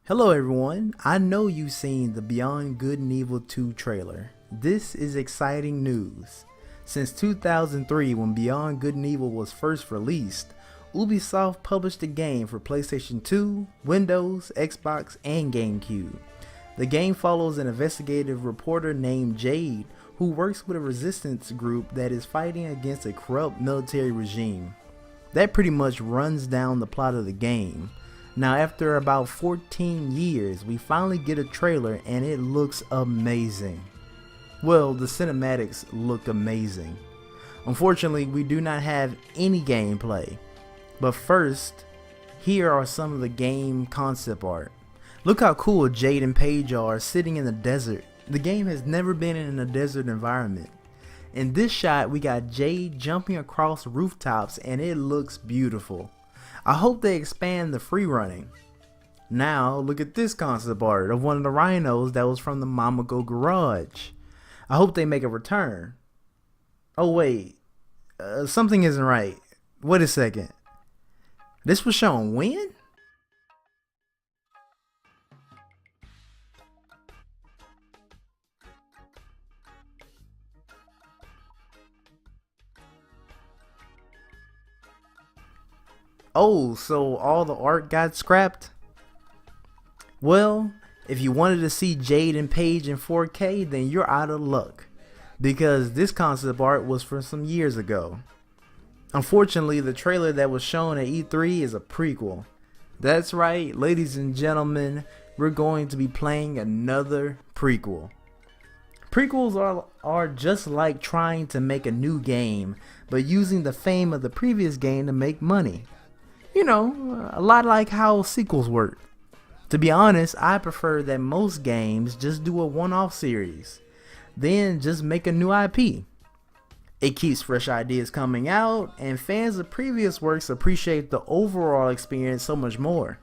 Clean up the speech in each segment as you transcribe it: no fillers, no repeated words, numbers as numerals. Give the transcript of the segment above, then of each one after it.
Hello everyone, I know you've seen the Beyond Good and Evil 2 trailer. This is exciting news. Since 2003, when Beyond Good and Evil was first released, Ubisoft published the game for PlayStation 2, Windows, Xbox, and GameCube. The game follows an investigative reporter named Jade who works with a resistance group that is fighting against a corrupt military regime. That pretty much runs down the plot of the game. Now after about 14 years, we finally get a trailer and it looks amazing. Well, the cinematics look amazing. Unfortunately, we do not have any gameplay. But first, here are some of the game concept art. Look how cool Jade and Paige are sitting in the desert. The game has never been in a desert environment. In this shot, we got Jade jumping across rooftops and it looks beautiful. I hope they expand the free running. Now look at this concept art of one of the rhinos that was from the Mamago garage. I hope they make a return. Oh wait, something isn't right. Wait a second. This was shown when? Oh, so all the art got scrapped? Well, if you wanted to see Jade and Paige in 4K, then you're out of luck, because this concept art was from some years ago. Unfortunately, the trailer that was shown at E3 is a prequel. That's right, ladies and gentlemen, we're going to be playing another prequel. Prequels are just like trying to make a new game, but using the fame of the previous game to make money. You know, a lot like how sequels work. To be honest, I prefer that most games just do a one-off series, then just make a new IP. It keeps fresh ideas coming out, and fans of previous works appreciate the overall experience so much more.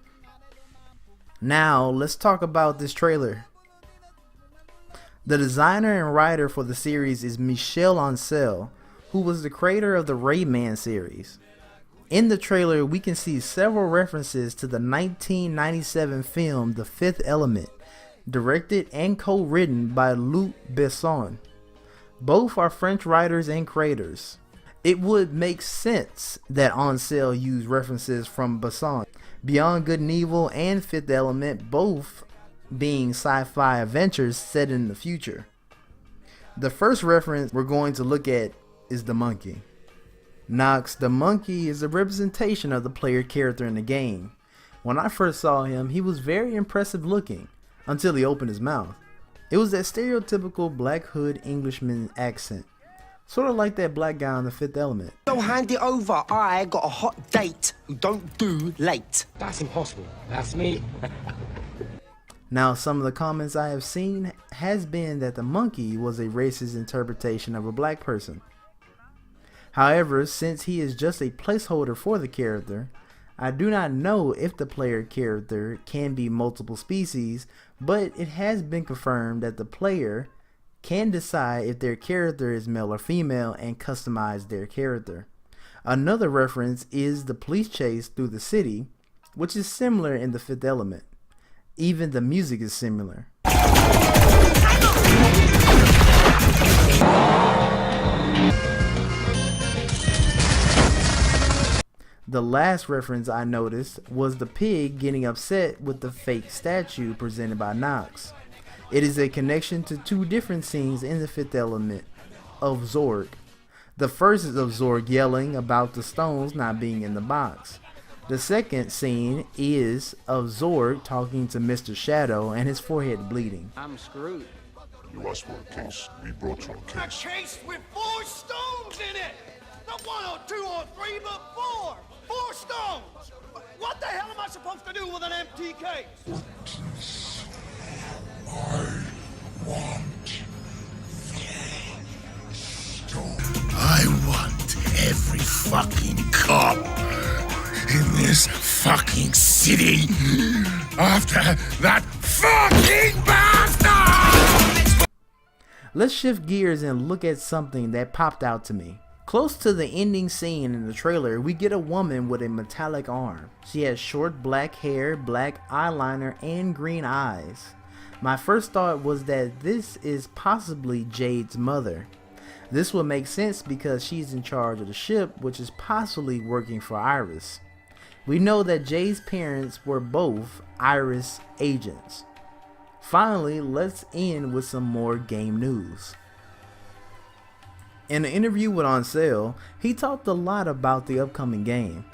Now, let's talk about this trailer. The designer and writer for the series is Michel Ancel, who was the creator of the Rayman series. In the trailer, we can see several references to the 1997 film The Fifth Element, directed and co-written by Luc Besson. Both are French writers and creators. It would make sense that Ancel used references from Besson. Beyond Good and Evil and Fifth Element both being sci-fi adventures set in the future. The first reference we're going to look at is the monkey. Nox, the monkey, is a representation of the player character in the game. When I first saw him, he was very impressive looking, until he opened his mouth. It was that stereotypical Black Hood Englishman accent, sort of like that black guy on The Fifth Element. So hand it over, I got a hot date who don't do late. That's impossible, that's me. Now, some of the comments I have seen has been that the monkey was a racist interpretation of a black person. However, since he is just a placeholder for the character, I do not know if the player character can be multiple species, but it has been confirmed that the player can decide if their character is male or female and customize their character. Another reference is the police chase through the city, which is similar in The Fifth Element. Even the music is similar. The last reference I noticed was the pig getting upset with the fake statue presented by Nox. It is a connection to two different scenes in The Fifth Element of Zorg. The first is of Zorg yelling about the stones not being in the box. The second scene is of Zorg talking to Mr. Shadow and his forehead bleeding. I'm screwed. You asked for a case. We brought you a case. A case with 4 stones in it! Not 1 or 2 or 3, but 4! 4 stones! What the hell am I supposed to do with an empty case? I want every fucking cop in this fucking city after that fucking bastard! Let's shift gears and look at something that popped out to me. Close to the ending scene in the trailer, we get a woman with a metallic arm. She has short black hair, black eyeliner, and green eyes. My first thought was that this is possibly Jade's mother. This would make sense because she's in charge of the ship, which is possibly working for Iris. We know that Jade's parents were both Iris agents. Finally, let's end with some more game news. In an interview with On Sale, he talked a lot about the upcoming game.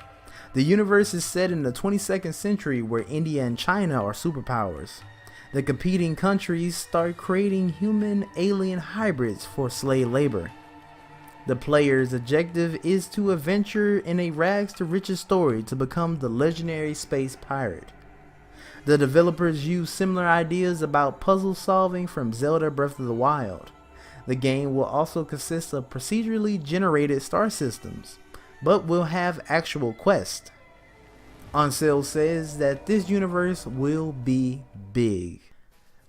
The universe is set in the 22nd century where India and China are superpowers. The competing countries start creating human-alien hybrids for slave labor. The player's objective is to adventure in a rags-to-riches story to become the legendary space pirate. The developers use similar ideas about puzzle solving from Zelda Breath of the Wild. The game will also consist of procedurally generated star systems, but will have actual quests. On Sale says that this universe will be big.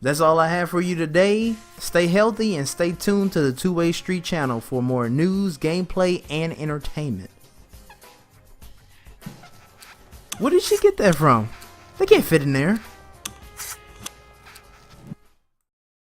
That's all I have for you today. Stay healthy and stay tuned to the Two Way Street channel for more news, gameplay, and entertainment. Where did she get that from? They can't fit in there.